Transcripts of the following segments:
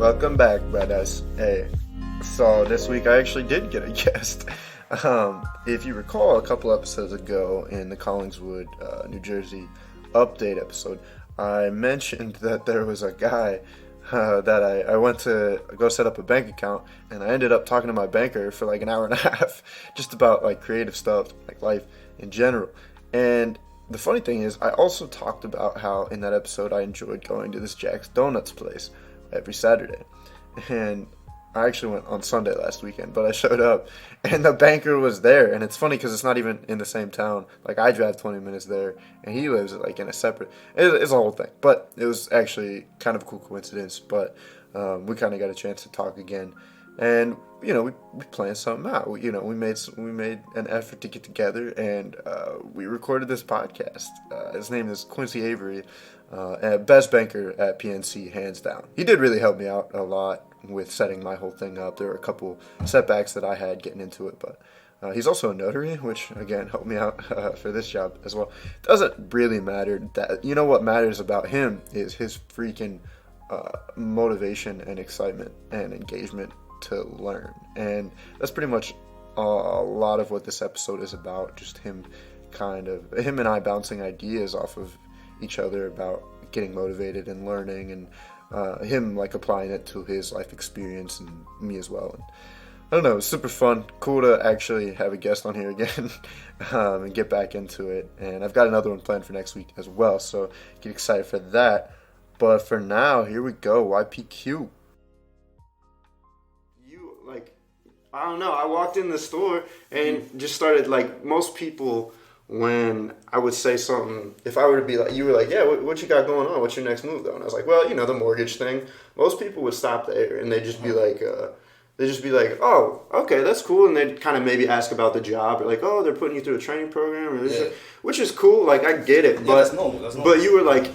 Welcome back, brothers. Hey, so this week I actually did get a guest. If you recall, a couple episodes ago in the Collingswood, New Jersey update episode, I mentioned that there was a guy that I went to go set up a bank account, and I ended up talking to my banker for like an hour and a half, just about like creative stuff, like life in general. And the funny thing is, I also talked about how in that episode I enjoyed going to this Jack's Donuts place every Saturday. And I actually went on Sunday last weekend, but I showed up and the banker was there. And it's funny because it's not even in the same town. Like, I drive 20 minutes there and he lives like in a separate, it's a whole thing. But it was actually kind of a cool coincidence. But we kind of got a chance to talk again. And, you know, we planned something out. We made an effort to get together, and we recorded this podcast. His name is Quincy Avery, best banker at PNC, hands down. He did really help me out a lot with setting my whole thing up. There were a couple setbacks that I had getting into it, but he's also a notary, which, again, helped me out for this job as well. Doesn't really matter. You know what matters about him is his freaking motivation and excitement and engagement to learn. And that's pretty much a lot of what this episode is about. Just him and I bouncing ideas off of each other about getting motivated and learning, and him like applying it to his life experience and me as well. And I don't know, it's super fun, cool to actually have a guest on here again and get back into it. And I've got another one planned for next week as well, so get excited for that. But for now, here we go. YPQ. I don't know, I walked in the store and just started, like, most people, when I would say something, if I were to be like, you were like, yeah, what you got going on? What's your next move, though? And I was like, well, you know, the mortgage thing. Most people would stop there and they'd just be like, oh, okay, that's cool. And they'd kind of maybe ask about the job, or like, oh, they're putting you through a training program, or this, which is cool. Like, I get it, but that's normal. But you were like,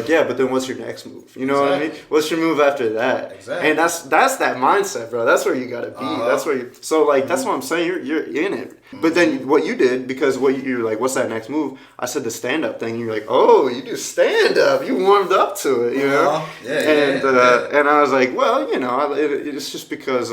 yeah, but then what's your next move? You know what I mean? What's your move after that? Exactly. And that's that mindset, bro. That's where you gotta be. That's where you. So like, that's what I'm saying. You're in it. But then what you did, because you're like, what's that next move? I said the stand up thing. You're like, oh, you do stand up. You warmed up to it, you know? And I was like, well, you know, it's just because.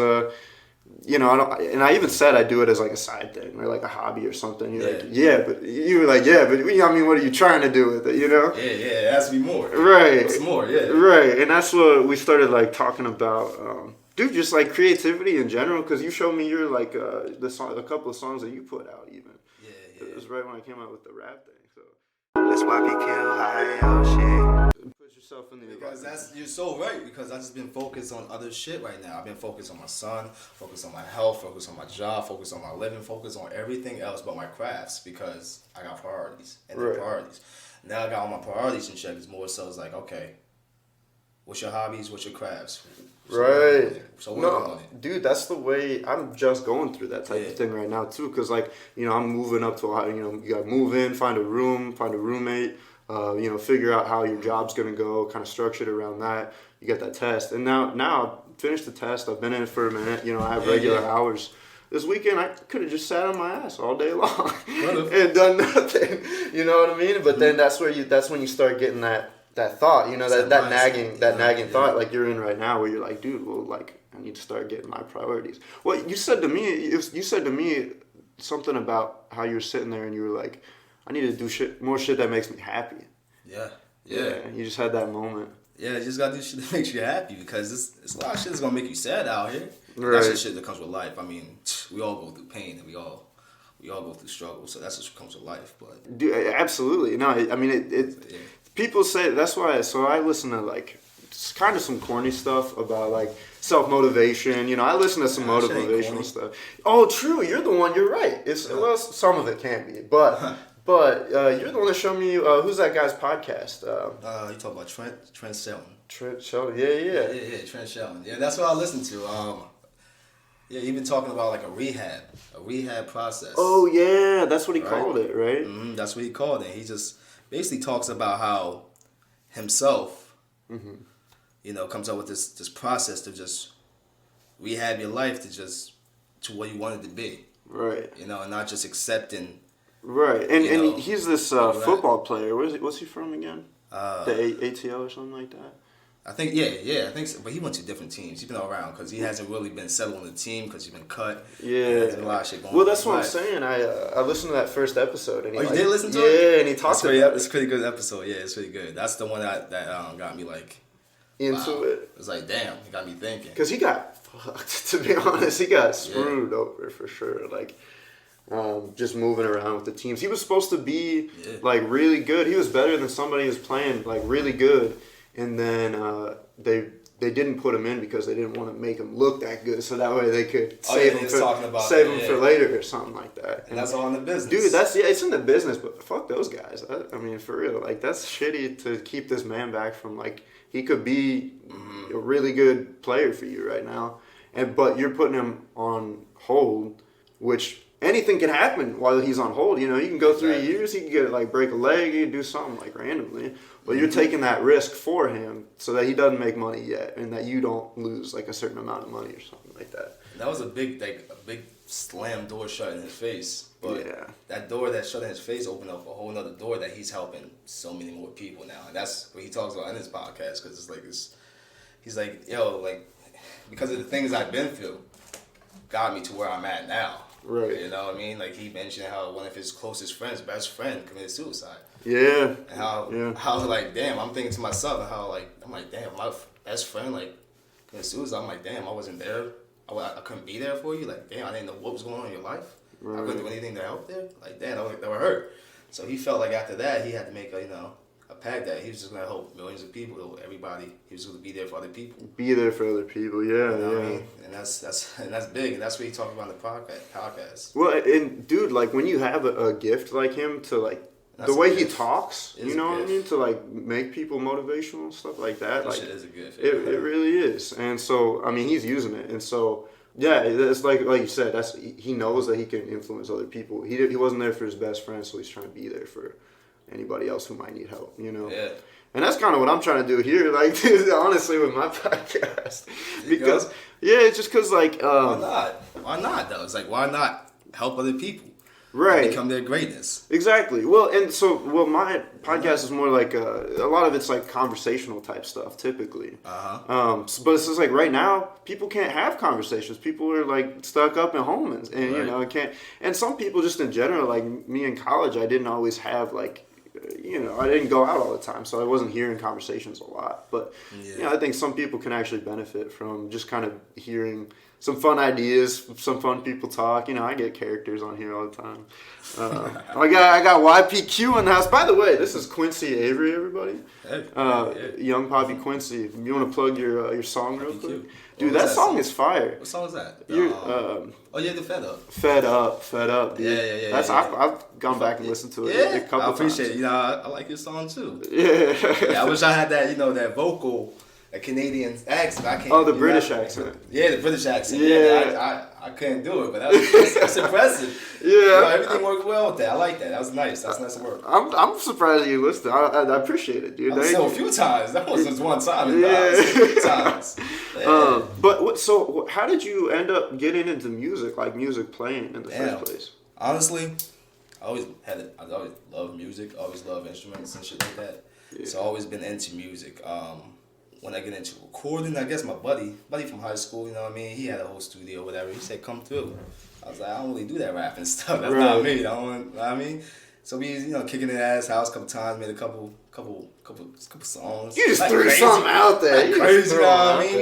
You know, I even said I do it as like a side thing or like a hobby or something. You're like, but you were like, but I mean, what are you trying to do with it? You know? It has to be more. Right. It's more, Right, and that's what we started like talking about. Dude, just like creativity in general, because you showed me your like a couple of songs that you put out even. Yeah. It was right when I came out with the rap thing. So that's YPQ, Hyoshe. Put yourself in the because you're so right, because I just been focused on other shit right now. I've been focused on my son, focused on my health, focused on my job, focused on my living, focused on everything else but my crafts, because I got priorities and priorities. Now I got all my priorities in check. It's more so it's like, okay, what's your hobbies? What's your crafts? So work on it. Dude, that's the way. I'm just going through that type of thing right now too, because like, you know, I'm moving up to you gotta move in, find a room, find a roommate. You know, figure out how your job's gonna go, kind of structured around that. You get that test, and now I've finished the test. I've been in it for a minute. You know, I have regular hours. This weekend I could have just sat on my ass all day long and done nothing. You know what I mean? But then that's when you start getting that thought. You know, that nagging thought like you're in right now, where you're like, dude, well, like I need to start getting my priorities. Well, you said to me something about how you were sitting there and you were like, I need to do more shit that makes me happy. Yeah. You just had that moment. Yeah, you just gotta do shit that makes you happy, because it's a lot of shit that's gonna make you sad out here. Right. That's the shit that comes with life. I mean, we all go through pain and we all go through struggle. So that's what comes with life. But dude, absolutely. No, I mean people say that's why. So I listen to like kind of some corny stuff about like self-motivation. You know, I listen to some motivational stuff. Oh, true. You're the one. You're right. Well, some of it can be, but. But you're the one that showed me who's that guy's podcast? You talk about Trent Shelton. Trent Shelton, yeah, Trent Shelton. Yeah, that's what I listen to. Even talking about like a rehab process. Oh yeah, that's what he called it, right? Mm-hmm, that's what he called it. He just basically talks about how himself, you know, comes up with this process to just rehab your life to where you want it to be. Right. You know, and not just accepting. Right, and he's this football player. What's he from again? The ATL or something like that. I think, I think so. But he went to different teams. He's been all around because he hasn't really been settled on the team because he's been cut. Yeah. There's been a lot of shit going on. Well, that's what I'm saying. I listened to that first episode. And you did listen to it? Yeah, and he talked about it. It's a pretty good episode. Yeah, it's pretty good. That's the one that got me like... Into it. It was like, damn, it got me thinking. Because he got fucked, to be honest. He got screwed over for sure. Like, just moving around with the teams. He was supposed to be, like, really good. He was better than somebody who was playing, like, really good. And then they didn't put him in because they didn't want to make him look that good. So that way they could save him for later or something like that. And that's all in the business. Dude, it's in the business, but fuck those guys. I mean, for real. Like, that's shitty to keep this man back from, like, he could be a really good player for you right now, but you're putting him on hold, which anything can happen while he's on hold. You know, he can go 3 years, he can get like break a leg, he can do something like randomly. But you're taking that risk for him so that he doesn't make money yet, and that you don't lose like a certain amount of money or something like that. That was a big slam door shut in his face. But that door that shut in his face opened up a whole nother door that he's helping so many more people now. And that's what he talks about in his podcast, because it's like he's like, yo, like, because of the things I've been through got me to where I'm at now. Right. You know what I mean? Like, he mentioned how one of his closest friends, best friend, committed suicide. Yeah. And how like, damn, I'm thinking to myself, and how, like, I'm like, damn, my best friend, like, committed suicide. I'm like, damn, I wasn't there. I couldn't be there for you. Like, damn, I didn't know what was going on in your life. Right. I couldn't do anything to help there. Like, damn, that would hurt. So he felt like after that, he had to make a pact that he was just going to help millions of people, everybody. He was going to be there for other people. Be there for other people, yeah. You know what I mean? And that's big, and that's what he talked about in the podcast. Well, and dude, like, when you have a gift like him to, like, the way he talks, you know what I mean? To, like, make people motivational and stuff like that. That like, shit is a gift. It really is. And so, I mean, he's using it. And so, yeah, it's like you said, he knows that he can influence other people. He wasn't there for his best friend, so he's trying to be there for anybody else who might need help, you know? Yeah. And that's kind of what I'm trying to do here, like, honestly, with my podcast. Because, it's just because, like... why not? Why not, though? It's like, why not help other people? Right. Become their greatness. Exactly. Well, my podcast is more like a lot of it's like conversational type stuff typically. But it's just like right now people can't have conversations. People are like stuck up at home and you know, can't. And some people just in general, like me in college, I didn't always have like, you know, I didn't go out all the time, so I wasn't hearing conversations a lot. But you know, I think some people can actually benefit from just kind of hearing some fun ideas, some fun people talk. You know, I get characters on here all the time. I got YPQ in the house. By the way, this is Quincy Avery, everybody. Young Papi Quincy. You want to plug your song real quick? Dude, that song is fire. What song is that? The Fed Up. Fed Up. Dude. Yeah. That's I've gone back and listened to it a couple times. I appreciate it. You know, I like your song too. Yeah. I wish I had that. You know, that vocal. A Canadian accent. I can't. Oh, the British accent. Yeah, the British accent. Yeah, I couldn't do it, but that's impressive. Yeah, you know, everything worked well with that. I like that. That was nice. That's nice work. I'm surprised you listened. I appreciate it, dude. So a few times. That wasn't just one time. A few times. Yeah. So how did you end up getting into music, like music playing in the first place? Honestly, I always loved music. Always loved instruments and shit like that. Yeah. So I always been into music. When I get into recording, I guess my buddy from high school, you know what I mean? He had a whole studio or whatever. He said, come through. I was like, I don't really do that rapping stuff. That's not me. You know what I mean? So we, you know, kicking it at his house a couple times, made a couple songs. You just threw something out there. Like crazy, you know what I mean?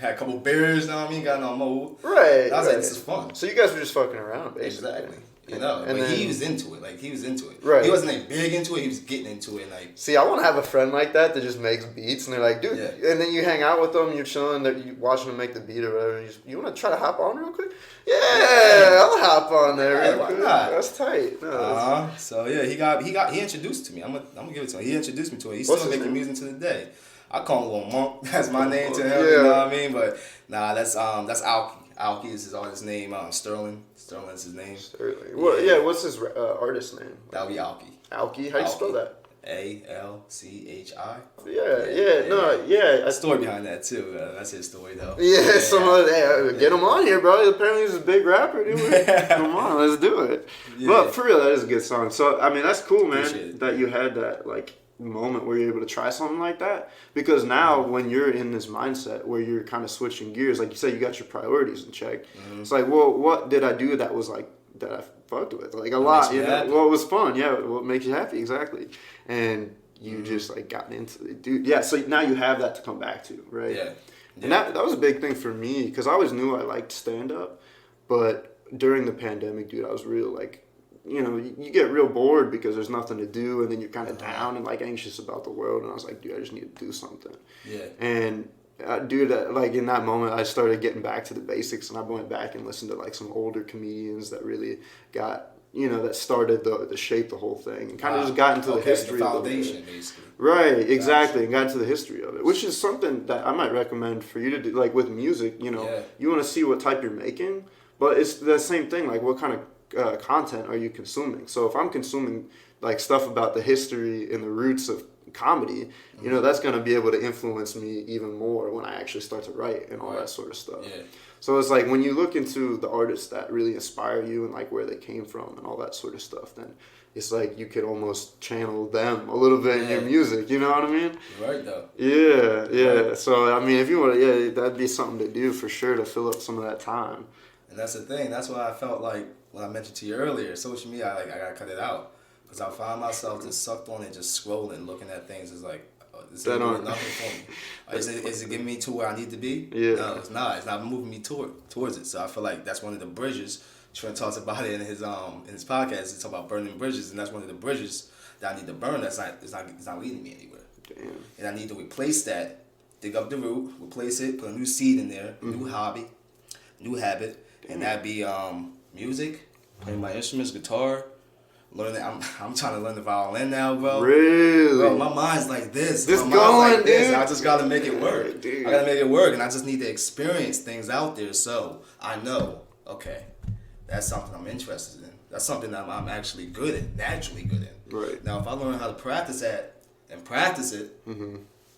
Had a couple beers, you know what I mean? Got in on mode. Right. I was like, this is fun. So you guys were just fucking around, basically. Exactly. You know, but he was into it. Like, he was into it. Right. He wasn't like big into it. He was getting into it. Like, see, I want to have a friend like that just makes beats, and they're like, dude. Yeah. And then you hang out with them, you're chilling, you watching them make the beat or whatever. You want to try to hop on real quick? Yeah, I'll hop on there. Hey, why not? That's tight. No, so yeah, he introduced to me. I'm gonna give it to him. He introduced me to it. He's still making music to the day. I call him Lil Monk. That's my name to him. Yeah. You know what I mean? But nah, that's Alki. Alki is all his name. Sterling is his name. Sterling. Well, yeah. What's his artist name? That'll be Alki. Alki. How do you spell that? Alchi. Yeah. A story behind that too. That's his story though. Yeah, get him on here, bro. Apparently he's a big rapper, dude. Come on, let's do it. Yeah. But for real, that is a good song. So I mean, that's cool, man. That you had that like moment where you're able to try something like that, because now when you're in this mindset where you're kind of switching gears, like you said, you got your priorities in check. It's like, well, what did I do that was like that I fucked with like a lot, you know? Happy. What was fun, yeah, what makes you happy, exactly. And you just like gotten into it, dude. Yeah, so now you have that to come back to, right? Yeah. And that was a big thing for me, because I always knew I liked stand up, but during the pandemic, dude, I was real like, you know, you get real bored because there's nothing to do, and then you're kind of down and like anxious about the world. And I was like, dude, I just need to do something. Yeah. And dude, like in that moment, I started getting back to the basics, and I went back and listened to like some older comedians that really got, you know, that started the shape the whole thing, and kind of just got into the history. The foundation, basically. Right, exactly, and got into the history of it, which is something that I might recommend for you to do, like with music. You know, you want to see what type you're making, but it's the same thing. Like, what kind of content are you consuming? So if I'm consuming like stuff about the history and the roots of comedy, you know, that's going to be able to influence me even more when I actually start to write and all that sort of stuff. Yeah. So it's like when you look into the artists that really inspire you and like where they came from and all that sort of stuff, then it's like you could almost channel them a little bit in your music, you know what I mean? Right, though. Yeah. Right. So I mean, if you want to, that'd be something to do for sure to fill up some of that time. And that's the thing. That's why I felt like, when I mentioned to you earlier, social media, I gotta cut it out, because I find myself just sucked on it, just scrolling, looking at things. It's like, it's doing nothing for me. Is it getting me to where I need to be? Yeah. No, it's not. It's not moving me towards it. So I feel like that's one of the bridges. Trent talks about it in his podcast. He talks about burning bridges, and that's one of the bridges that I need to burn. It's not leading me anywhere. Damn. And I need to replace that. Dig up the root, replace it, put a new seed in there, new hobby, new habit, and that'd be music, playing my instruments, guitar, learning. I'm trying to learn the violin now, bro. Really? Bro, my mind's like this. Just going, like dude. I just gotta make it work. Dude. I gotta make it work, and I just need to experience things out there, so I know, okay, that's something I'm interested in. That's something that I'm actually good at, naturally good at. Right. Now, if I learn how to practice that and practice it,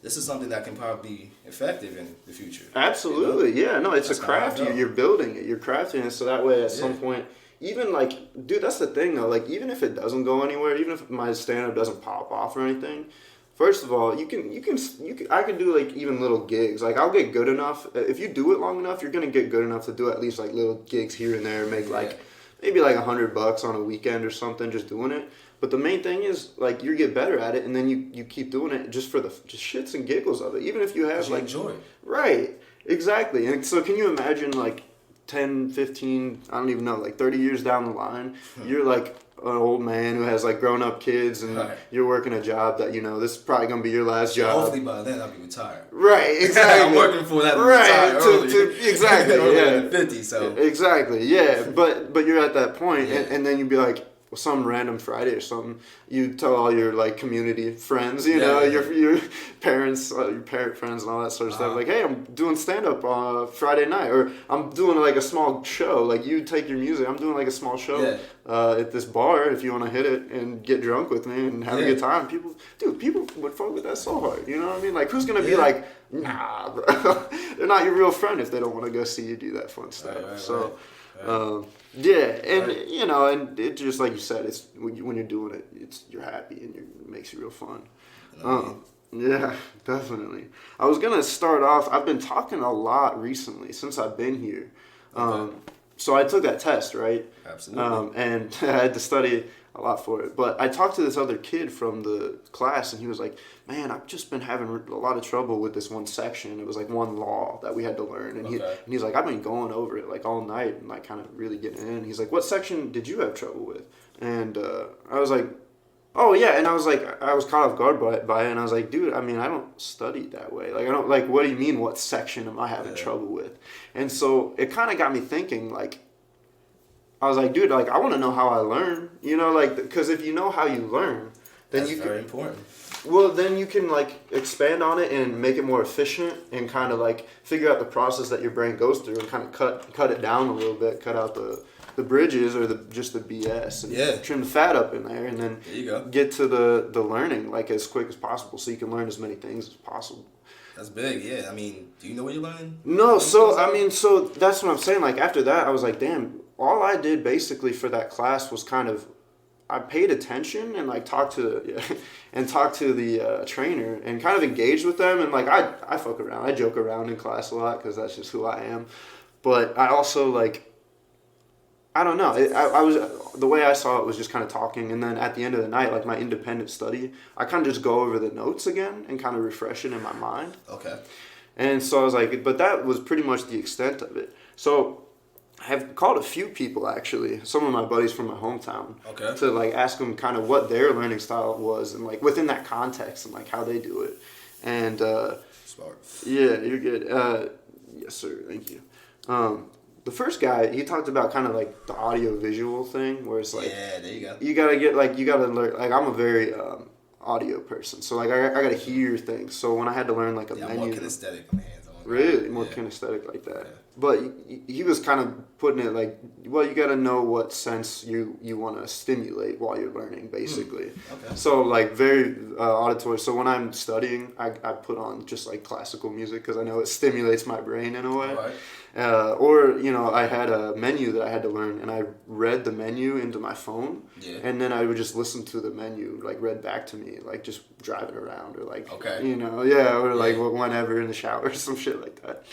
this is something that can probably be effective in the future. Absolutely, you know? Yeah. No, it's That's a craft. You're building it. You're crafting it, so that way at some point, even like, dude, that's the thing though. Like, even if it doesn't go anywhere, even if my stand-up doesn't pop off or anything, first of all, you can. I can do like even little gigs. Like, I'll get good enough. If you do it long enough, you're gonna get good enough to do at least like little gigs here and there. Make like maybe like $100 on a weekend or something, just doing it. But the main thing is, like, you get better at it, and then you keep doing it just for the just shits and giggles of it. Even if you have, like... enjoy it. Right. Exactly. And so can you imagine, like, 10, 15, I don't even know, like 30 years down the line, you're, like, an old man who has, like, grown-up kids, and you're working a job that, you know, this is probably going to be your last job. Hopefully by then I'll be retired. Right. Exactly. I'm working for that Exactly. Earlier than 50, so... Exactly. Yeah. But you're at that point, and then you'd be like... some random Friday or something, you tell all your like community friends, your parents, your parent friends and all that sort of stuff, like, hey, I'm doing stand-up on Friday night, or I'm doing like a small show, like you take your music, I'm doing like a small show at this bar if you want to hit it and get drunk with me and have a good time. People would fuck with that so hard, you know what I mean? Like, who's gonna be like, nah, bro, they're not your real friend if they don't want to go see you do that fun stuff. And you know, and it just like you said, it's when you're doing it, you're happy and it makes it real fun. Yeah, definitely. I was gonna start off. I've been talking a lot recently since I've been here. So I took that test, right? Absolutely. And I had to study a lot for it. But I talked to this other kid from the class, and he was like, man, I've just been having a lot of trouble with this one section. It was like one law that we had to learn. And he's like, I've been going over it like all night and like kind of really getting in. He's like, what section did you have trouble with? And I was like, oh yeah. And I was like, I was caught off guard by it. And I was like, dude, I mean, I don't study that way. Like, I don't, like, what do you mean, what section am I having trouble with? And so it kind of got me thinking, like, I was like, dude, like, I want to know how I learn, you know, like, because if you know how you learn, then That's very important. Well, then you can, like, expand on it and make it more efficient and kind of, like, figure out the process that your brain goes through and kind of cut it down a little bit, cut out the bridges or just the BS and trim the fat up in there, and then get to the learning, like, as quick as possible so you can learn as many things as possible. That's big, yeah. I mean, do you know what you're learning? No, so that's what I'm saying. Like, after that, I was like, damn, all I did basically for that class was kind of, I paid attention and like talked to the trainer and kind of engaged with them, and like I fuck around, I joke around in class a lot because that's just who I am. But I also like, I don't know. I was, the way I saw it was just kind of talking, and then at the end of the night, like my independent study, I kind of just go over the notes again and kind of refresh it in my mind. Okay. And so I was like, but that was pretty much the extent of it. So I've called a few people actually, some of my buddies from my hometown, okay, to like ask them kind of what their learning style was and like within that context and like how they do it. And smart. Yeah, you're good. Yes, sir. Thank you. The first guy, he talked about kind of like the audio visual thing, where it's like, yeah, there you go. You gotta learn. Like I'm a very audio person, so like I gotta hear things. So when I had to learn like a menu, more kinesthetic on hands on. Really, more kinesthetic like that. Yeah. But he was kind of putting it like, well, you gotta know what sense you want to stimulate while you're learning, basically. Okay. So like very auditory. So when I'm studying, I put on just like classical music because I know it stimulates my brain in a way. Right. Or, you know, I had a menu that I had to learn, and I read the menu into my phone, and then I would just listen to the menu, like, read back to me, like, just driving around, or, like, you know, or, like, whenever in the shower, or some shit like that.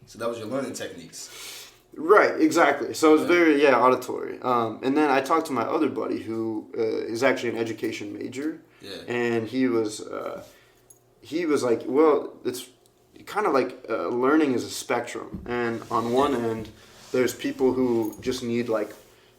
So that was your learning techniques. Right, exactly. So it was very, auditory. And then I talked to my other buddy who is actually an education major, and he was like, well, it's kind of like learning is a spectrum, and on one end there's people who just need like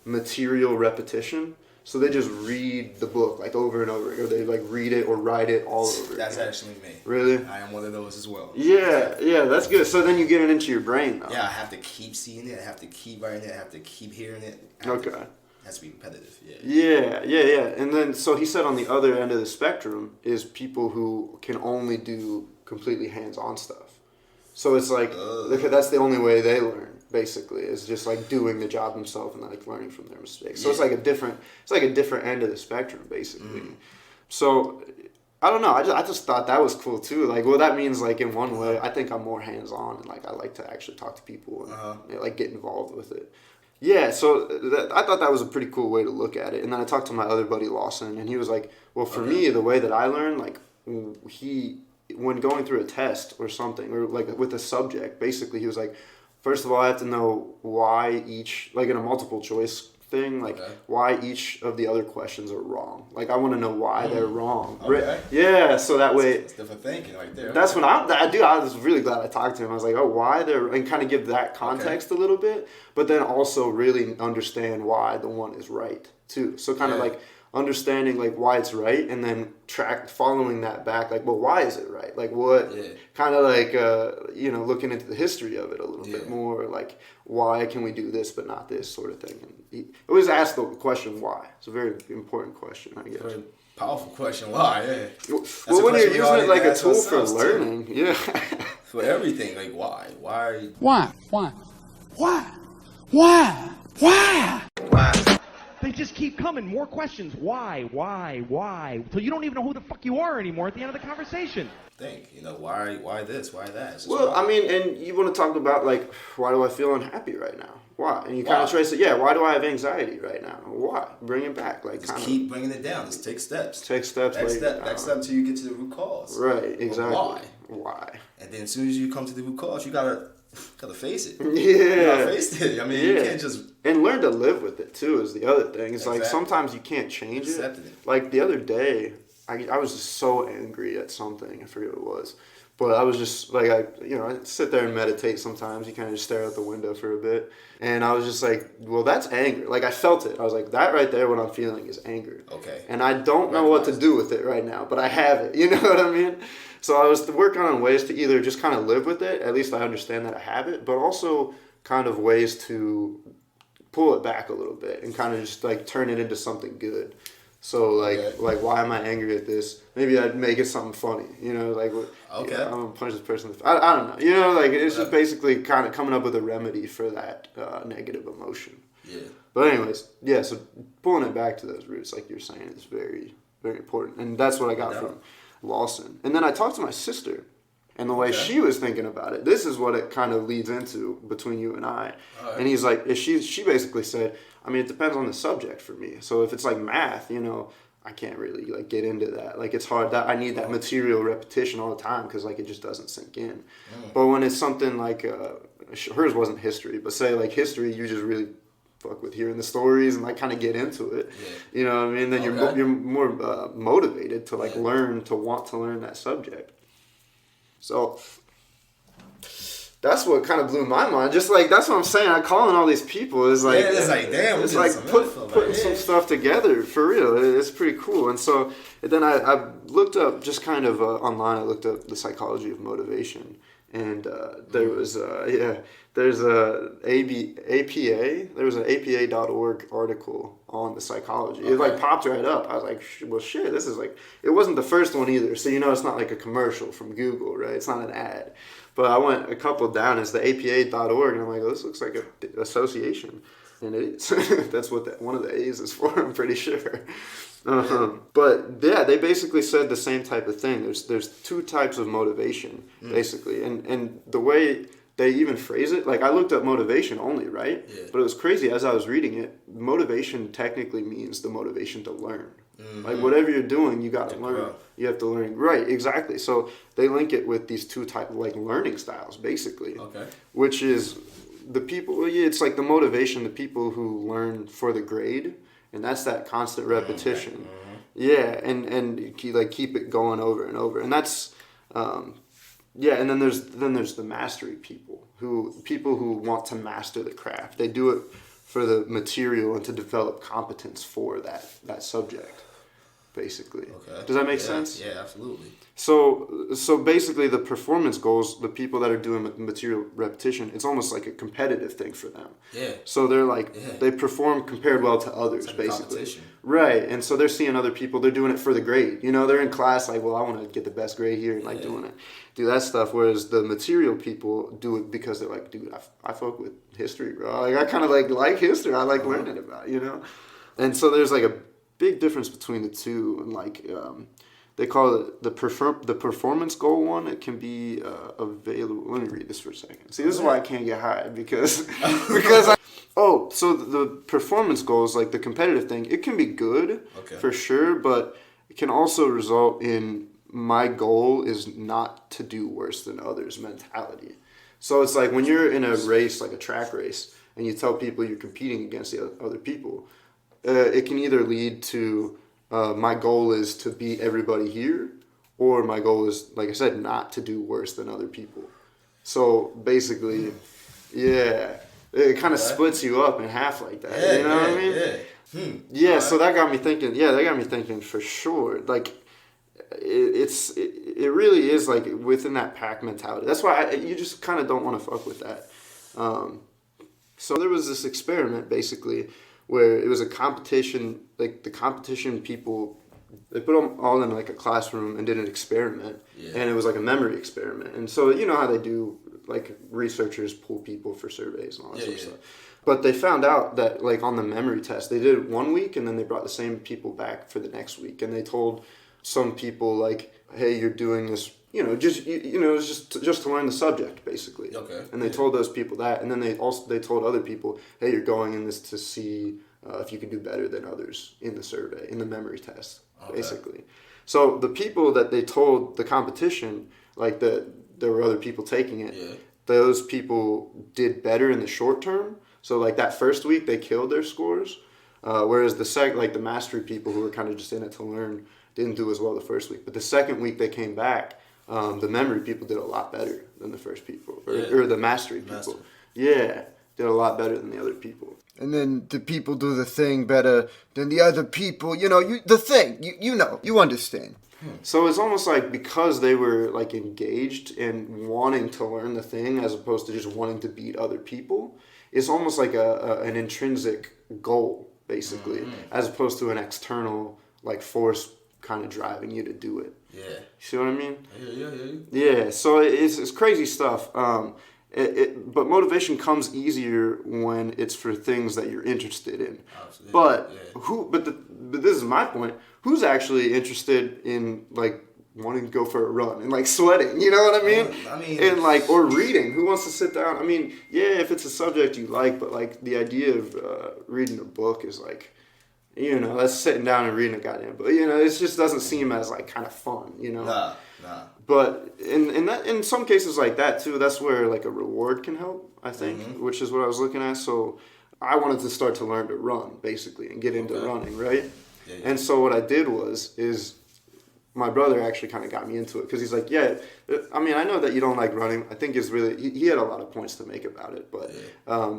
material repetition, so they just read the book like over and over, or they like read it or write it all over That's again. Actually me. Really? I am one of those as well. Yeah, that's good. So then you get it into your brain though. Yeah, I have to keep seeing it, I have to keep writing it, I have to keep hearing it. Okay. It has to be repetitive. Yeah. And then so he said on the other end of the spectrum is people who can only do completely hands-on stuff. So it's like that's the only way they learn, basically, is just like doing the job themselves and like learning from their mistakes. So it's like a different end of the spectrum, basically. So I don't know. I just thought that was cool too. Like, well, that means like in one way, I think I'm more hands-on and like I like to actually talk to people and like get involved with it. Yeah, so I thought that was a pretty cool way to look at it. And then I talked to my other buddy Lawson, and he was like, well, for me, the way that I learn, like when going through a test or something, or like with a subject, basically he was like, first of all, I have to know why each, like in a multiple choice thing, like why each of the other questions are wrong. Like I want to know why they're wrong. Okay. Yeah, so that way. It's different thinking right there. That's when I was really glad I talked to him. I was like, oh, why they're, and kind of give that context a little bit, but then also really understand why the one is right too. So kind of like understanding like why it's right, and then following that back, like, well, why is it right? Like what, kind of like, looking into the history of it a little bit more, like why can we do this but not this sort of thing. And he always ask the question why. It's a very important question, I guess. Very powerful question, why, Well, when you're using it like a tool for learning, for everything, like why? They just keep coming. More questions. Why? Till you don't even know who the fuck you are anymore at the end of the conversation. Think, why this? Why that? Well, I mean, and you want to talk about, like, why do I feel unhappy right now? Why? And you kind of trace it, why do I have anxiety right now? Why? Bring it back. Like, just keep bringing it down. Just take steps. Next step Until you get to the root cause. Right, exactly. Why? And then as soon as you come to the root cause, you gotta face it. Yeah. You gotta face it. I mean, you can't just... And learn to live with it, too, is the other thing. It's like, sometimes you can't change it. Like, the other day, I was just so angry at something. I forget what it was. But I was just, like, I sit there and meditate sometimes. You kind of just stare out the window for a bit. And I was just like, well, that's anger. Like, I felt it. I was like, that right there, what I'm feeling is anger. Okay. And I don't know what to do with it right now, but I have it. You know what I mean? So I was working on ways to either just kind of live with it. At least I understand that I have it. But also kind of ways to pull it back a little bit and kind of just, like, turn it into something good. So, like, why am I angry at this? Maybe I'd make it something funny, like, I'm going to punch this person in the face. I don't know, like, it's just basically kind of coming up with a remedy for that negative emotion. Yeah. But anyways, so pulling it back to those roots, like you're saying, is very, very important. And that's what I got from Lawson. And then I talked to my sister, And the way she was thinking about it, this is what it kind of leads into between you and I. Right. And he's like, she basically said, I mean, it depends on the subject for me. So if it's like math, you know, I can't really like get into that. Like it's hard. That I need that material repetition all the time because like it just doesn't sink in. But when it's something like hers wasn't history, but say like history, you just really fuck with hearing the stories and like kind of get into it. Yeah. You know what I mean? Then you're more motivated to like learn, to want to learn that subject. So that's what kind of blew my mind. Just like that's what I'm saying. I'm calling all these people is like it's like damn. It's like putting some stuff together for real. It's pretty cool. And so then I looked up just kind of online. I looked up the psychology of motivation, and there was there's a APA. There was an APA.org article on the psychology. It like popped right up. I was like, well, shit, this is like, it wasn't the first one either. So, you know, it's not like a commercial from Google, right? It's not an ad. But I went a couple down as the APA.org, and I'm like, oh, this looks like an association. And it is. That's what one of the A's is for, I'm pretty sure. But yeah, they basically said the same type of thing. There's two types of motivation, basically. And the way they even phrase it, like I looked up motivation only, right? Yeah. But it was crazy as I was reading it. Motivation technically means the motivation to learn. Like whatever you're doing, you got to learn. Grow. You have to learn. Right, exactly. So they link it with these two type of like learning styles, basically. Okay. Which is the people, it's like the motivation, the people who learn for the grade, and that's that constant repetition. Okay. Yeah, and like keep it going over and over. And that's and then there's the mastery people who want to master the craft. They do it for the material and to develop competence for that subject, basically. Okay. Does that make sense? Yeah, absolutely. So basically the performance goals, the people that are doing material repetition, it's almost like a competitive thing for them. Yeah. So they're like, they perform compared well to others, like basically. Right. And so they're seeing other people, they're doing it for the grade. You know, they're in class like, well, I want to get the best grade here and like doing it. Do that stuff. Whereas the material people do it because they're like, dude, I fuck with history, bro. Like I kind of like history. I like learning about it, you know? And so there's like a big difference between the two. And like, they call it the performance goal one. It can be available. Let me read this for a second. See, this is why I can't get high because so the performance goals, like the competitive thing, it can be good for sure, but it can also result in my goal is not to do worse than others mentality. So it's like when you're in a race, like a track race, and you tell people you're competing against the other people, it can either lead to my goal is to beat everybody here, or my goal is, like I said, not to do worse than other people. So basically, it kind of splits you up in half like that. You know what I mean? Yeah. So that got me thinking. Yeah, that got me thinking for sure. Like, it really is like within that pack mentality. That's why you just kind of don't want to fuck with that. So there was this experiment basically where it was a competition. Like the competition people, they put them all in like a classroom and did an experiment, and it was like a memory experiment. And so you know how they do, like researchers pull people for surveys and all that sort of stuff. But they found out that like on the memory test, they did it 1 week and then they brought the same people back for the next week, and they told some people like, hey, you're doing this, just to learn the subject basically. Okay. And they told those people that, and then they told other people, hey, you're going in this to see if you can do better than others in the survey, in the memory test, basically. So the people that they told the competition, like there were other people taking it, those people did better in the short term. So like that first week they killed their scores, whereas the mastery people who were kind of just in it to learn didn't do as well the first week. But the second week they came back, the memory people did a lot better than the first people, or the mastery people. Yeah, did a lot better than the other people. And then the people do the thing better than the other people. You understand. So it's almost like because they were like engaged in wanting to learn the thing as opposed to just wanting to beat other people, it's almost like an intrinsic goal, basically, as opposed to an external like force kind of driving you to do it. Yeah. You see what I mean? Yeah. So it's crazy stuff. But motivation comes easier when it's for things that you're interested in. Absolutely. But but this is my point. Who's actually interested in like wanting to go for a run and like sweating, you know what I mean? And like, or reading. Who wants to sit down? I mean, yeah, if it's a subject you like, but like the idea of reading a book is like, you know, that's sitting down and reading a goddamn book. You know, it just doesn't seem as like kind of fun, you know? Nah. But in some cases like that too, that's where like a reward can help, I think, which is what I was looking at. So I wanted to start to learn to run basically and get into running, right? Yeah. And so what I did is my brother actually kind of got me into it because he's like, yeah, I mean, I know that you don't like running. I think is really, he had a lot of points to make about it. But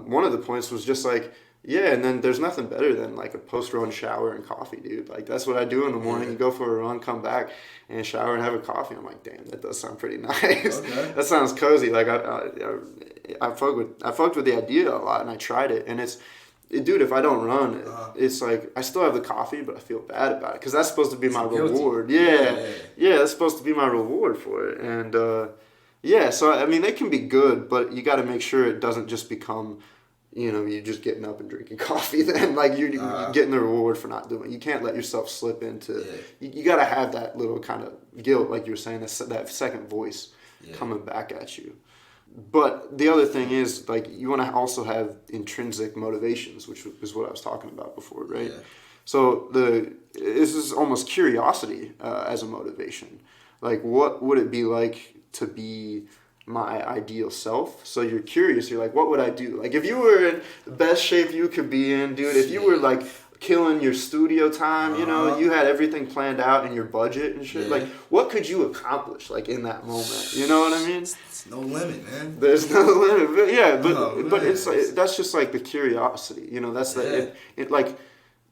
one of the points was just like, yeah, and then there's nothing better than like a post-run shower and coffee, dude. Like that's what I do in the morning. You go for a run, come back, and shower and have a coffee. I'm like, damn, that does sound pretty nice. Okay. That sounds cozy. Like I fucked with the idea a lot, and I tried it, and dude, if I don't run, it's like I still have the coffee, but I feel bad about it because that's supposed to be my reward. Yeah, that's supposed to be my reward for it, and so I mean, they can be good, but you got to make sure it doesn't just become, you know, you just getting up and drinking coffee. Then like you're getting the reward for not doing it. You can't let yourself slip into. You got to have that little kind of guilt, like you were saying, that second voice coming back at you. But the other thing is, like, you want to also have intrinsic motivations, which is what I was talking about before, right? Yeah. So this is almost curiosity as a motivation. Like, what would it be like to be my ideal self? So you're curious. You're like, what would I do? Like, if you were in the best shape you could be in, dude, if you were, like, killing your studio time, you know, you had everything planned out in your budget and shit. Like, what could you accomplish, like, in that moment? You know what I mean? It's no limit, man. There's no limit. But it's like, that's just like the curiosity. You know, that's it like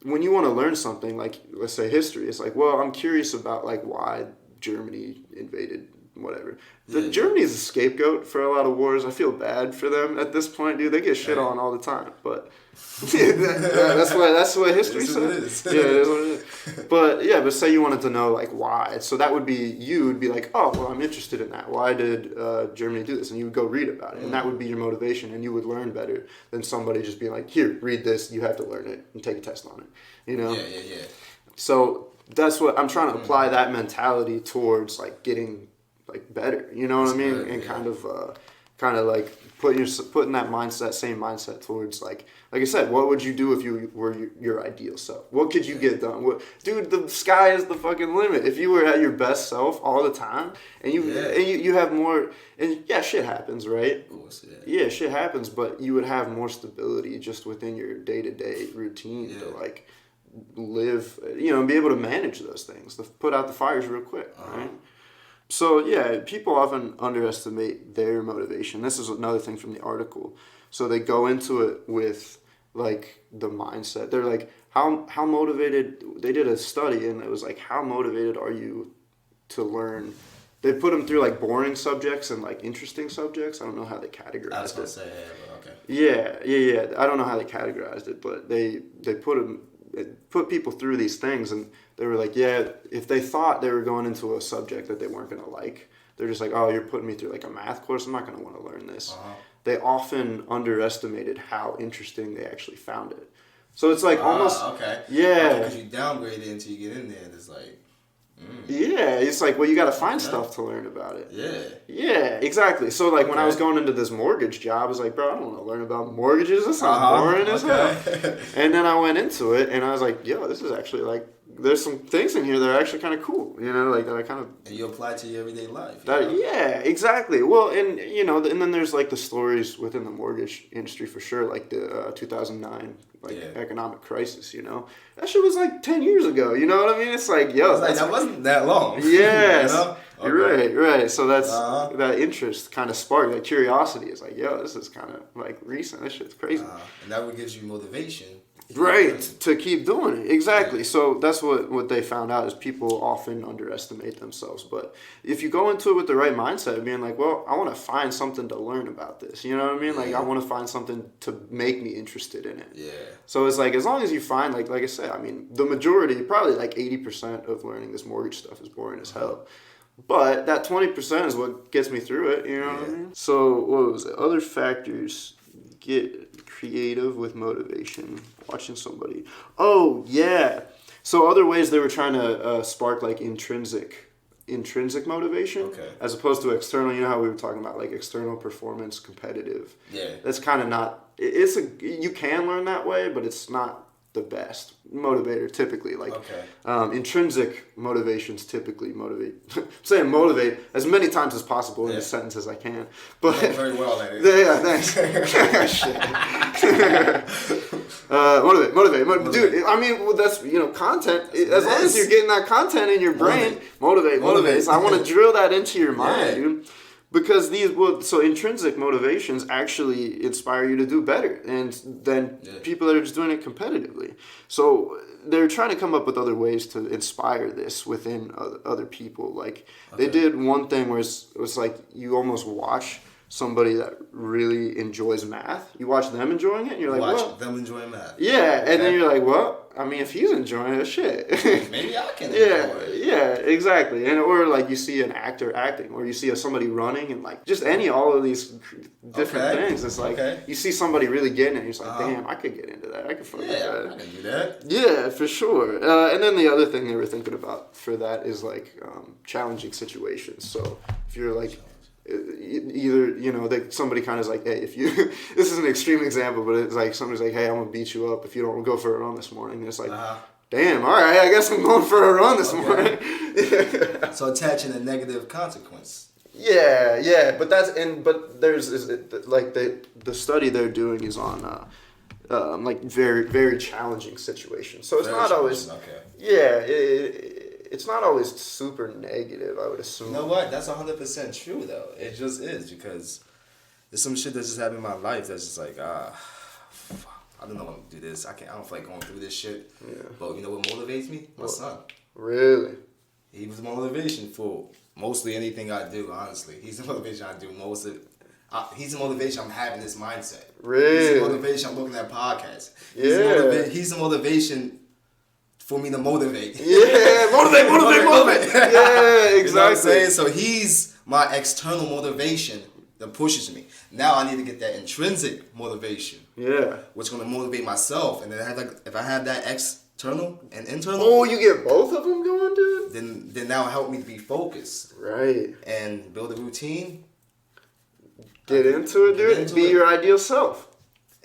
when you want to learn something, like let's say history. It's like, well, I'm curious about like why Germany invaded whatever. Germany is a scapegoat for a lot of wars. I feel bad for them at this point, dude. They get shit on all the time, but that's what history says. Yeah, it is what it is. But say you wanted to know like why. So that would be, you would be like, oh, well, I'm interested in that. Why did Germany do this? And you would go read about it, and that would be your motivation, and you would learn better than somebody just being like, here, read this. You have to learn it and take a test on it. You know? Yeah. So that's what I'm trying to apply that mentality towards like getting like better, you know what I mean? And kind of like putting that same mindset towards like I said, what would you do if you were your ideal self? What could you get done? Dude, the sky is the fucking limit. If you were at your best self all the time, and you have more, and shit happens, right? Of course, yeah, shit happens, but you would have more stability just within your day-to-day routine to like live, you know, and be able to manage those things, to put out the fires real quick, right? So, people often underestimate their motivation. This is another thing from the article. So they go into it with, like, the mindset. They're like, how motivated... They did a study, and it was like, how motivated are you to learn... They put them through, like, boring subjects and, like, interesting subjects. I don't know how they categorized it. I was going to say, but okay. Yeah. I don't know how they categorized it, but they put people through these things, and they were like, if they thought they were going into a subject that they weren't going to like, they're just like, oh, you're putting me through like a math course, I'm not going to want to learn this. They often underestimated how interesting they actually found it. So it's like almost... Okay. Yeah. Because you downgrade it until you get in there, and it's like... Yeah, it's like, well, you got to find stuff to learn about it. Yeah, exactly. So, like, when I was going into this mortgage job, I was like, bro, I don't want to learn about mortgages. This sounds boring as hell. And then I went into it, and I was like, yo, this is actually, like, there's some things in here that are actually kind of cool, you know, like, that I kind of... And you apply to your everyday life. Yeah, exactly. Well, and, you know, and then there's, like, the stories within the mortgage industry for sure, like the 2009 economic crisis, you know. That shit was like 10 years ago, you know what I mean? It's like, yo. That wasn't that long. Yes. You know? Okay. Right. So that's that interest kind of sparked, that curiosity is like, yo, this is kind of like recent. This shit's crazy. And that would give you motivation. Right, to keep doing it. Exactly. So that's what they found out is people often underestimate themselves. But if you go into it with the right mindset, being like, well, I want to find something to learn about this. You know what I mean? Like, I want to find something to make me interested in it. Yeah. So it's like, as long as you find, like I said, I mean, the majority, probably like 80% of learning this mortgage stuff is boring as hell. But that 20% is what gets me through it. You know what I mean? So what was it? Other factors get creative with motivation. Watching somebody. Oh, yeah. So other ways they were trying to spark like intrinsic intrinsic motivation as opposed to external. You know how we were talking about like external performance, competitive. Yeah. That's kind of not. You can learn that way, but it's not the best motivator typically. Like intrinsic motivations typically motivate. I'm saying motivate as many times as possible in a sentence as I can. But very well at it. Yeah, thanks. Motivate. Dude, I mean, well, that's, content. As long as you're getting that content in your brain, motivate. So I want to drill that into your mind, dude. Because so intrinsic motivations actually inspire you to do better than people that are just doing it competitively. So they're trying to come up with other ways to inspire this within other people. Like they did one thing where it was like you almost watch somebody that really enjoys math. You watch them enjoying it, and you're like, watch them enjoying math. Yeah, and then you're like, well, I mean, if he's enjoying it, shit. Maybe I can enjoy it. Yeah, exactly. Or like you see an actor acting, or you see somebody running, and like just all of these different things. It's like you see somebody really getting it, and you're just like, damn, I could get into that. I could fucking do that. I can do that. Yeah, for sure. And then the other thing they were thinking about for that is like challenging situations. So if you're like, either somebody kind of is like, hey, if you this is an extreme example, but it's like somebody's like, hey, I'm gonna beat you up if you don't go for a run this morning. And it's like, damn, all right, I guess I'm going for a run this morning. So attaching a negative consequence. Yeah, but there's like the study they're doing is on like very, very challenging situations. So it's not always it's not always super negative, I would assume. You know what? That's 100% true, though. It just is, because there's some shit that's just happened in my life that's just like, I don't know what to do this. I don't feel like going through this shit. Yeah. But you know what motivates me? My son. Really? He was the motivation for mostly anything I do, honestly. He's the motivation I do most of. He's the motivation I'm having this mindset. Really? He's the motivation I'm looking at podcasts. He's the motivation for me to motivate. Yeah, motivate. Yeah, exactly. You know what I'm saying? So he's my external motivation that pushes me. Now I need to get that intrinsic motivation. Yeah. Which is going to motivate myself. And then if I have that external and internal. Oh, you get both of them going, dude? Then that'll help me to be focused. Right. And build a routine. Get into it, dude. Be your ideal self.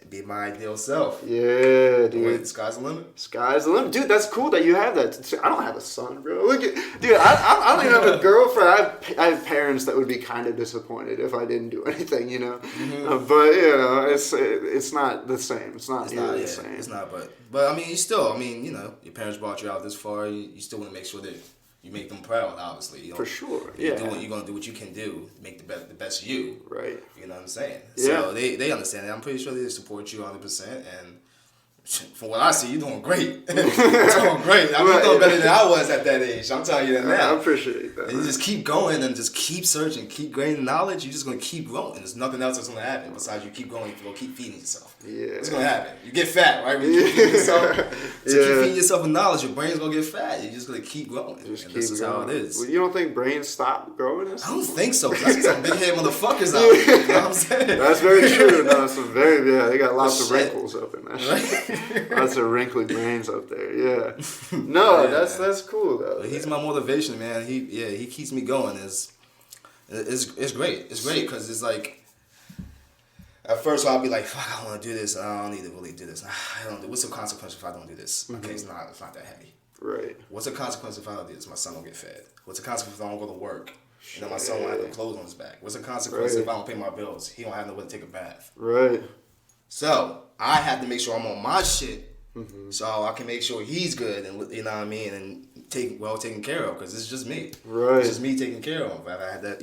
Be my ideal self. Yeah, dude. Sky's the limit. Sky's the limit. Dude, that's cool that you have that. I don't have a son, bro. Look at, dude, I don't even have a girlfriend. I have parents that would be kind of disappointed if I didn't do anything, Mm-hmm. But, it's not the same. It's not the same. It's not, but I mean, your parents brought you out this far. You still want to make sure that you make them proud, obviously. For sure, yeah. You're going to do what you can do, make the best you. Right. You know what I'm saying? Yeah. So they understand it. I'm pretty sure they support you 100%. And from what I see, you're doing great. You're doing great. I mean, you're doing better than I was at that age. I'm telling you that now. I appreciate that. And you just keep going and just keep searching, keep gaining knowledge. You're just going to keep growing. There's nothing else that's going to happen besides you keep going. You're going to keep feeding yourself. Yeah. It's going to happen. You get fat, right? When you keep feeding yourself. So keep feeding yourself with knowledge. Your brain's going to get fat. You're just going to keep growing. This is how it is. Well, you don't think brains stop growing? I don't think so. I see some big head motherfuckers out there. You know what I'm saying? That's very true. No, they got lots of wrinkles up in that. Lots of wrinkly brains up there. Yeah. No, that's cool though. But he's my motivation, man. He keeps me going. It's great. It's great because it's like, at first I'll be like, fuck, I don't want to do this. I don't need to really do this. What's the consequence if I don't do this? Mm-hmm. Okay, it's not that heavy. Right. What's the consequence if I don't do this? My son don't get fed. What's the consequence if I don't go to work? My son won't have no clothes on his back. What's the consequence if I don't pay my bills? He don't have nowhere to take a bath. Right. So I have to make sure I'm on my shit. Mm-hmm. So I can make sure he's good, and you know what I mean, and taken care of, because it's just me. Right. It's just me taking care of him. I had that,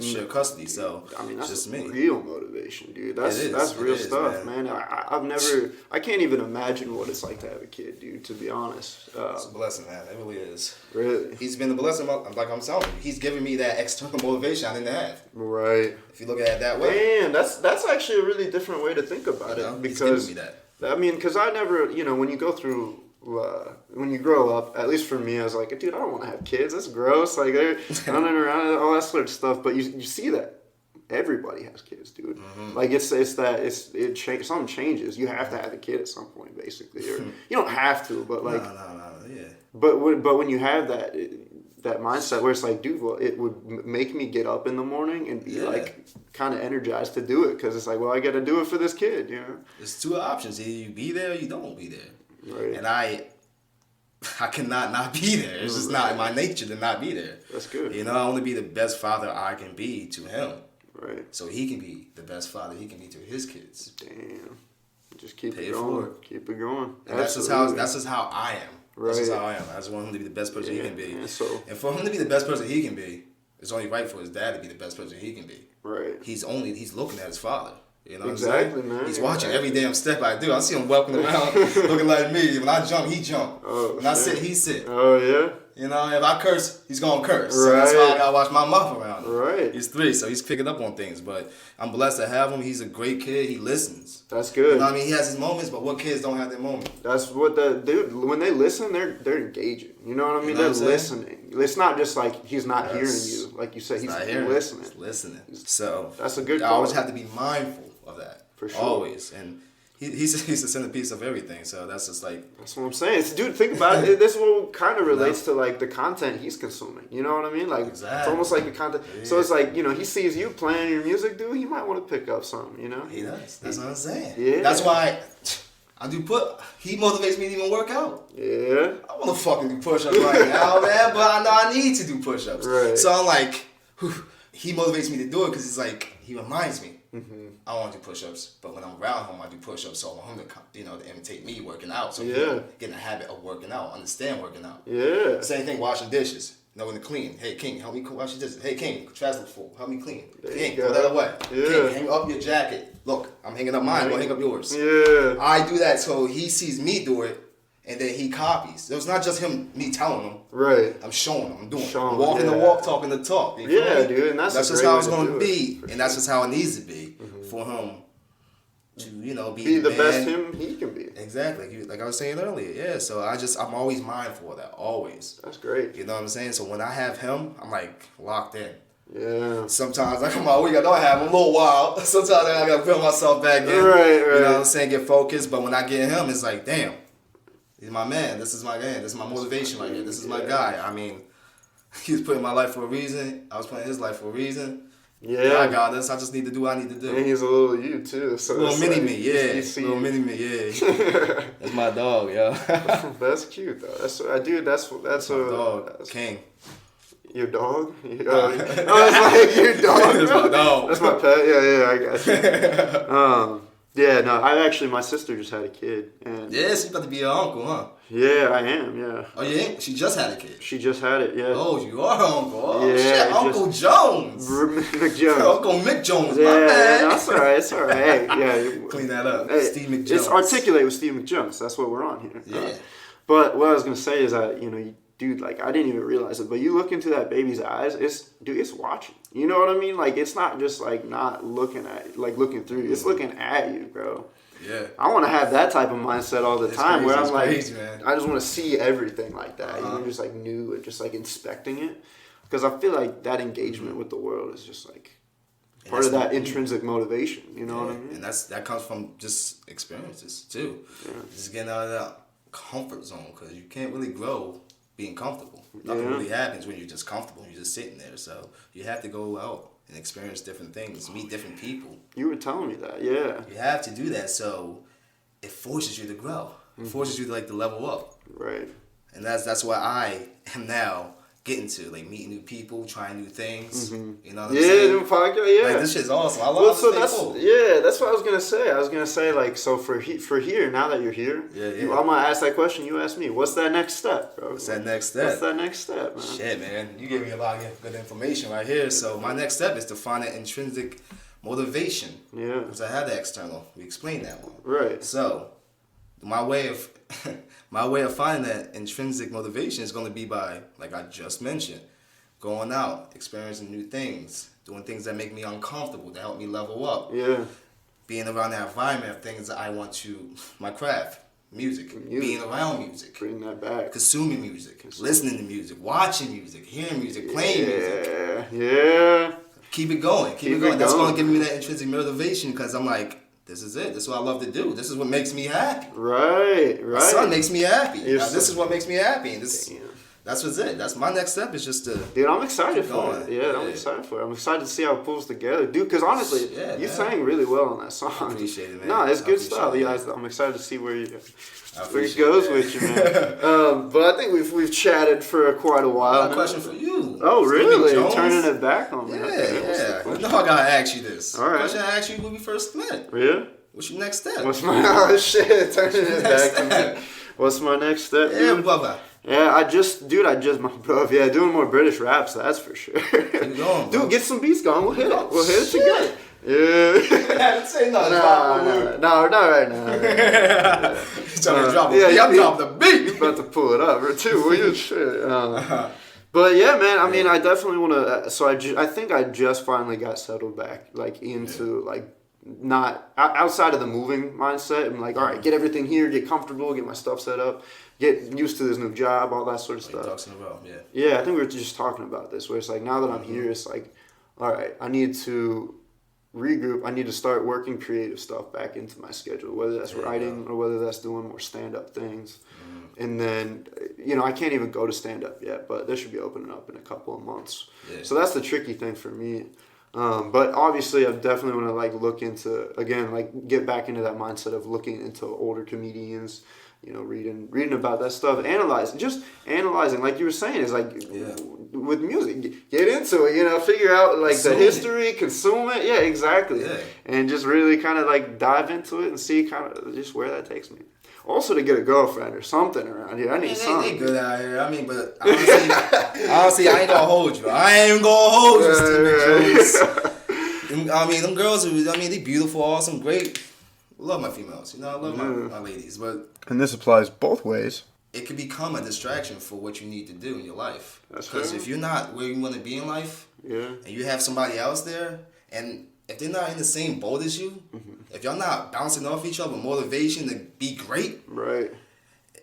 shared custody. So I mean, that's just me. Real motivation, dude. That's real stuff, man. I can't even imagine what it's like to have a kid, dude. To be honest, it's a blessing, man. It really is. Really, he's been a blessing. Like I'm telling you, he's giving me that external motivation I didn't have. Right. If you look at it that way, man, that's actually a really different way to think about it. Because he's giving me that. I mean, because I never, when you go through, when you grow up, at least for me, I was like, dude, I don't want to have kids. That's gross. Like, they're running around, all that sort of stuff. But you see that everybody has kids, dude. Mm-hmm. Like, something changes. You have to have a kid at some point, basically. Or you don't have to, but like, no, yeah. But when you have that, that mindset where it's like, dude, well, it would make me get up in the morning and be like kind of energized to do it because it's like, well, I got to do it for this kid, you know. There's two options: either you be there, or you don't be there. Right. And I cannot not be there. It's just not in my nature to not be there. That's good. You know, I want to be the best father I can be to him. Right. So he can be the best father he can be to his kids. Damn. Just keep Pay it it going. forward. Keep it going. And that's just how I am. Right. That's just how I am. I just want him to be the best person he can be. Yeah, so. And for him to be the best person he can be, it's only right for his dad to be the best person he can be. Right. He's looking at his father. You know exactly, what I'm saying? man. He's watching every damn step I do. I see him walking around looking like me. When I jump, he jump. Oh, when I sit, he sit. Oh, yeah? You know, if I curse, he's gonna curse. Right. So that's why I gotta watch my mouth around him. Right. He's 3, so he's picking up on things. But I'm blessed to have him. He's a great kid. He listens. That's good. You know what I mean? He has his moments, but what kids don't have their moments? That's what when they listen, they're engaging. You know what I mean? You know they're listening. It's not just like he's not hearing you. Like you said, he's listening. He's listening. So that's a good I call. always have to be mindful of that. For sure. Always. And he's the centerpiece of everything. So that's just like... That's what I'm saying. Dude, think about it. This one kind of relates to like the content he's consuming. You know what I mean? Like exactly. It's almost like the content. Yeah. So it's like, you know, he sees you playing your music, dude. He might want to pick up something. You know? He does. That's what I'm saying. Yeah. That's why he motivates me to even work out. Yeah. I want to fucking do push-ups right now, man. But I know I need to do push-ups. Right. So I'm like, he motivates me to do it because it's like he reminds me. Mm-hmm. I want to do push-ups, but when I'm around him, I do push-ups. So I want him to imitate me working out. So get in the habit of working out, understand working out. Yeah. Same thing, washing dishes, knowing to clean. Hey, King, help me wash your dishes. Hey, King, trash looks full. Help me clean. King, throw that away. Yeah. King, hang up your jacket. Look, I'm hanging up mine. Go hang up yours. Yeah. I do that so he sees me do it, and then he copies. So it's not just me telling him. Right. I'm showing him. I'm doing it. Showing, Walking the walk, talking the talk. You feel me? Dude, and that's just how it's going to be, and that's just how it needs to be for him to, be the man. best him he can be. Exactly. Like I was saying earlier, yeah. So I'm always mindful of that, always. That's great. You know what I'm saying? So when I have him, I'm like locked in. Yeah. Sometimes I come out, I don't have him a little while. Sometimes I gotta put myself back in. Right. You know what I'm saying? Get focused. But when I get him, it's like, damn, he's my man. This is my man. This is my motivation right here. This is my guy. I mean, he was putting my life for a reason. I was putting his life for a reason. Yeah. I got this. I just need to do what I need to do. And he's a little you too. So little mini like, me, yeah. Little mini me, yeah. That's my dog, yo. That's cute though. That's a dog. That's, King. Your dog? I was like, your dog? That's my dog. That's my pet? Yeah, I got you. Yeah, no, my sister just had a kid. And yeah, she's about to be your uncle, huh? Yeah, I am, yeah. Oh, yeah? She just had a kid? She just had it, yeah. Oh, you are her uncle. Oh, yeah, shit, Uncle Jones. Mick Jones. Uncle Mick Jones, yeah, my man. That's all right, it's all right. Hey, yeah. Clean that up. Hey, Steve McJones. It's Articulate with Steve McJones. That's what we're on here. Yeah. But what I was going to say is that, dude, like, I didn't even realize it, but you look into that baby's eyes, it's watching. You know what I mean? Like, it's not just, like, not looking at, like, looking through you. It's looking at you, bro. Yeah. I want to have that type of mindset all the time where I'm like, crazy, man. I just want to see everything like that. You're just, like, new and just, like, inspecting it. Because I feel like that engagement with the world is just, like, part of that intrinsic motivation. You know what I mean? And that comes from just experiences, too. Yeah. Just getting out of that comfort zone because you can't really grow being comfortable. Nothing really happens when you're just comfortable. You're just sitting there. So you have to go out and experience different things, meet different people. You were telling me that, yeah. You have to do that, so it forces you to grow. It forces you to level up. Right. And that's why I am now getting to meeting new people, trying new things. You know what I'm saying? Yeah, podcast, yeah. This shit's awesome. I love this. That's what I was gonna say. I was gonna say so for here, now that you're here, I'm gonna ask that question. You ask me, what's that next step, bro? What's that next step? What's that next step, man? Shit, man, you gave me a lot of good information right here. So my next step is to find that intrinsic motivation. Yeah. Because I had the external. We explained that one. Right. So my way of finding that intrinsic motivation is going to be by, like I just mentioned, going out, experiencing new things, doing things that make me uncomfortable, to help me level up. Yeah. Being around that environment of things that I want to, my craft, music. Being around music. Bring that back. Consuming music, listening to music, watching music, hearing music, playing music. Yeah. Keep it going. Keep it going. That's going to give me that intrinsic motivation because I'm like, this is it. This is what I love to do. This is what makes me happy. Right. My son makes me happy. This is what makes me happy. And that's what's it. That's my next step is just to. Dude, I'm excited for going. it. Yeah, I'm excited for it. I'm excited to see how it pulls together, dude. Because honestly, you sang really well on that song. I appreciate it, man. No, it's good stuff. Yeah, I'm excited to see where it goes with you, man. But I think we've chatted for quite a while. I got a question for you. Oh, really? Turning it back on me. Yeah, Okay. yeah. No, I gotta ask you this. All right. The question I asked you when we first met. Yeah. What's your next step? What's my turning it back to me? What's my next step? Yeah, dude? blah blah. Yeah, my bro. Yeah, doing more British raps, that's for sure. Keep going, dude, get some beats going. We'll hit it. We'll hit it together. Yeah. Say nothing. No, not right now. He's trying to drop a beat. I'm dropping the beat. You about to pull it up, too. Weird shit. But yeah, man. I mean, I definitely want to. So I think I just finally got settled back, like into like not outside of the moving mindset. I'm like, all right, get everything here, get comfortable, get my stuff set up, get used to this new job, all that sort of stuff. Ducks in a row, yeah. Yeah, I think we were just talking about this, where it's like now that I'm here, it's like, all right, I need to regroup. I need to start working creative stuff back into my schedule, whether that's writing or whether that's doing more stand-up things. And then, I can't even go to stand-up yet, but this should be opening up in a couple of months. Yeah. So that's the tricky thing for me. But obviously, I definitely want to look into, again, get back into that mindset of looking into older comedians, reading about that stuff, analyzing, like you were saying, is with music, get into it, figure out the history, consume it, yeah, exactly, and just really kind of dive into it and see kind of just where that takes me. Also to get a girlfriend or something around here. I need something. They good out here. I mean, but honestly, I ain't gonna hold you. I mean, them girls, they beautiful, awesome, great. Love my females, I love my ladies, but... And this applies both ways. It can become a distraction for what you need to do in your life. Because if you're not where you want to be in life, and you have somebody else there, and if they're not in the same boat as you, if y'all not bouncing off each other with motivation to be great, right,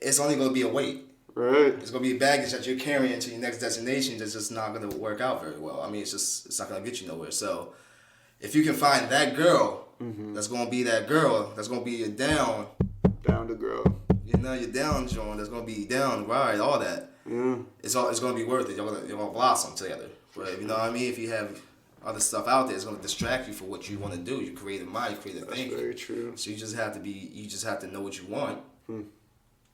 it's only going to be a weight. Right. It's going to be a baggage that you're carrying to your next destination that's just not going to work out very well. I mean, it's not going to get you nowhere. So if you can find that girl that's going to be that girl, that's going to be your down to girl. Your down joint, that's going to be down, ride, all that. Yeah. It's going to be worth it. You're going to blossom together. But, you know what I mean? If you have other stuff out there, it's going to distract you for what you want to do. You create a mind, you create a thinking. That's very true. So you just have to know what you want. And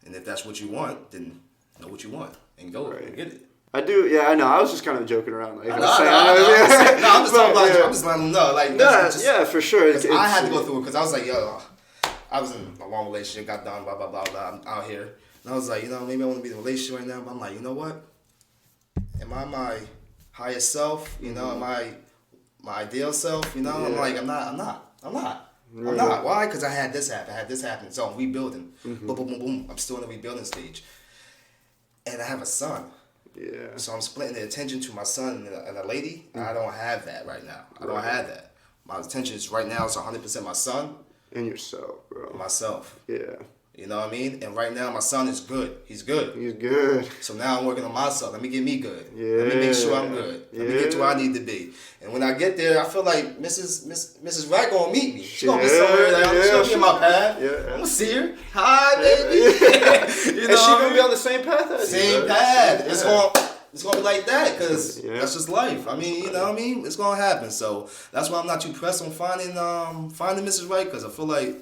if that's what you want, then know what you want and go and get it. I do, yeah, I know. I was just kind of joking around. I'm just talking about you. I'm just letting them know. Yeah, for sure. I had to go through it because I was like, I was in a long relationship, got done, blah, blah, blah, blah. I'm out here. And I was like, maybe I want to be in a relationship right now. But I'm like, you know what? Am I my highest self? Am I my ideal self? I'm like, I'm not. Why? Because I had this happen. So I'm rebuilding. Boom, boom, boom, boom. I'm still in the rebuilding stage. And I have a son. Yeah. So I'm splitting the attention to my son and a lady. And I don't have that right now. I don't have that. My attention is right now is 100% my son. And yourself, bro. Myself. Yeah. You know what I mean? And right now my son is good. He's good. He's good. So now I'm working on myself. Let me get me good. Yeah. Let me make sure I'm good. Let me get to where I need to be. And when I get there, I feel like Mrs. Wright gonna meet me. She's gonna be somewhere. She's gonna be in my path. Yeah. I'm gonna see her. Hi, baby. Is she gonna be on the same path as you? Same path. It's gonna be like that because that's just life. I mean, you know what I mean? It's gonna happen. So that's why I'm not too pressed on finding Mrs. Wright because I feel like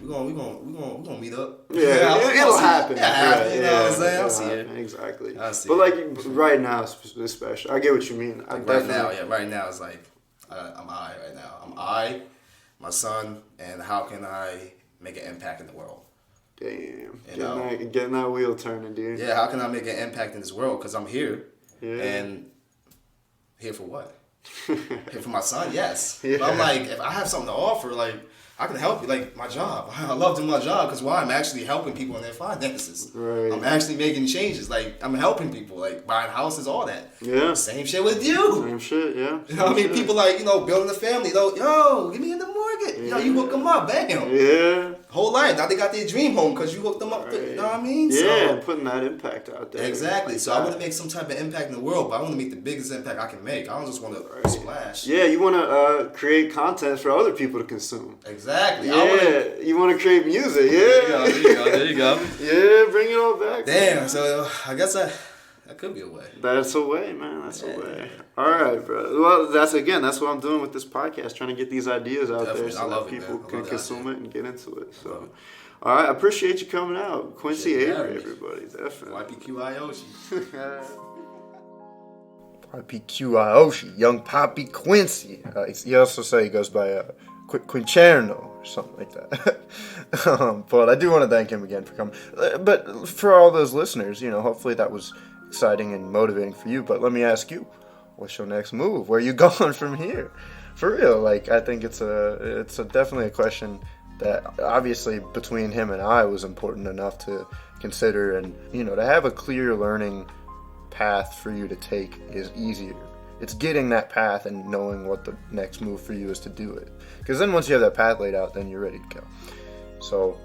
we're gonna meet up. Yeah, it'll happen. Yeah, you know what I'm saying? I'll see it. Exactly. I'll see it. Right now, especially, I get what you mean. Right now it's like I'm right now. I'm my son, and how can I make an impact in the world? Damn. Getting that wheel turning, dude. Yeah, how can I make an impact in this world? Because I'm here. Yeah. And here for what? Here for my son, yes. Yeah. But I'm like, if I have something to offer, I can help you. My job. I love doing my job because why? I'm actually helping people in their finances. Right. I'm actually making changes. I'm helping people. Buying houses, all that. Yeah. Same shit with you. Same shit, yeah. You know what I mean? People building a family. Yo, give me the mortgage. Yeah. You hook them up. Bam. Yeah. Whole life. Now they got their dream home because you hooked them up. Right. You know what I mean? Yeah, putting that impact out there. Exactly. So I want to make some type of impact in the world, but I want to make the biggest impact I can make. I don't just want to splash. Yeah, you want to create content for other people to consume. Exactly. Yeah, you want to create music. Yeah. There you go. Yeah, bring it all back. Damn. So I guess That could be a way. That's a way, man. That's a way. All right, bro. Well, that's what I'm doing with this podcast, trying to get these ideas out there so that people can consume it and get into it. So, all right, I appreciate you coming out. Quincy Avery, everybody. Definitely. YPQ Hyoshe. YPQ Hyoshe, young Papi Quincy. He also say he goes by Quincerno or something like that. But I do want to thank him again for coming. But for all those listeners, hopefully that was exciting and motivating for you. But let me ask you, what's your next move? Where are you going from here? For real, I think it's definitely a question that obviously between him and I was important enough to consider, and to have a clear learning path for you to take is easier. It's getting that path and knowing what the next move for you is to do it. Because then once you have that path laid out, then you're ready to go. So,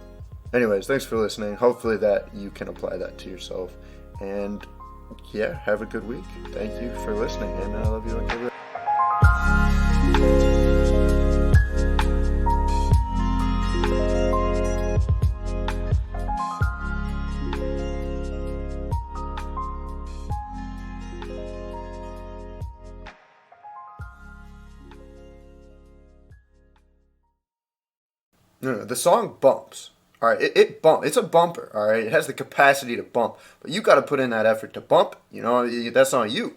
anyways, thanks for listening. Hopefully that you can apply that to yourself. And yeah, have a good week. Thank you for listening, and I love you like everybody. No, the song bumps. All right, it bump. It's a bumper. All right, it has the capacity to bump, but you got to put in that effort to bump. That's on you.